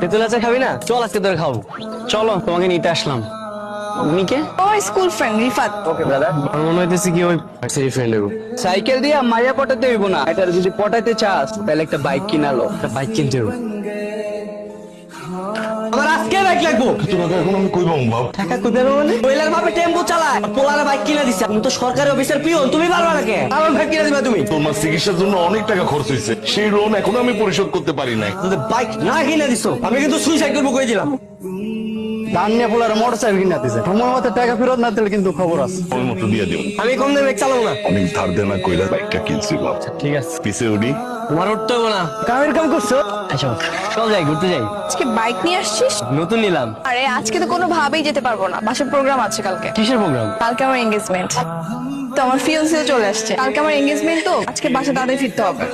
তেঁতুল আচার খাবি না? চল আজকে তোর খাবো। চলো, তোমাকে নিতে আসলাম। উনি কে? আমার স্কুল ফ্রেন্ড রিফাত। ওকে ব্রাদার। আমার মনে হইতেছে কি ওই ভার্সিটি ফ্রেন্ড এর। সাইকেল দিয়ে মাইয়া পটাতে হইব না, এটা যদি পটাইতে চাস তাহলে একটা বাইক কিনালো। একটা বাইক কিনতে হবে। আমার আজকে বাইক লাগবো। এখন আমি কই পাবো বাপ? টাকা কই পাবো মানে? ওইলার ভাবে টেম্পো চালায়, পোলারে বাইক কিনা দিছে। আমি তো সরকারি অফিসার পিয়ন, তুমি পারবা না কে? আমার বাইক কিনা দিবা তুমি? তোমার চিকিৎসার জন্য অনেক টাকা খরচ হয়েছে, সেই লোন এখনো আমি পরিশোধ করতে পারি নাই। যদি বাইক না কিনা দিছো, আমি কিন্তু সুইসাইড করবো কই দিলাম। ধান নিয়ে পোলারে মোটরসাইকেল কিনা দিছে, তোমার মতো টাকা ফেরত না দিলে কিন্তু খবর আছে। ওই মতো দিয়ে দিও। আমি কম দামে বাইক চালাবো না। অনেক ধার দেনা কইরা বাইকটা কিনছি বাপ। ঠিক আছে, পিছে উঠি। তোমার উঠতে হবে না। কামের কাম করছো? আচ্ছা চল যাই, ঘুরতে যাই। আজকে বাইক নিয়ে আসছিস? নতুন নিলাম। আরে আজকে তো কোনো ভাবেই যেতে পারবো না, বাসায় প্রোগ্রাম আছে কালকে। কিসের প্রোগ্রাম? কালকে আমার এঙ্গেজমেন্ট। তো আমার ফিয়ান্সিও চলে আসছে, কালকে আমার এঙ্গেজমেন্ট, তো আজকে বাসা তাড়াতাড়ি ফিরতে হবে।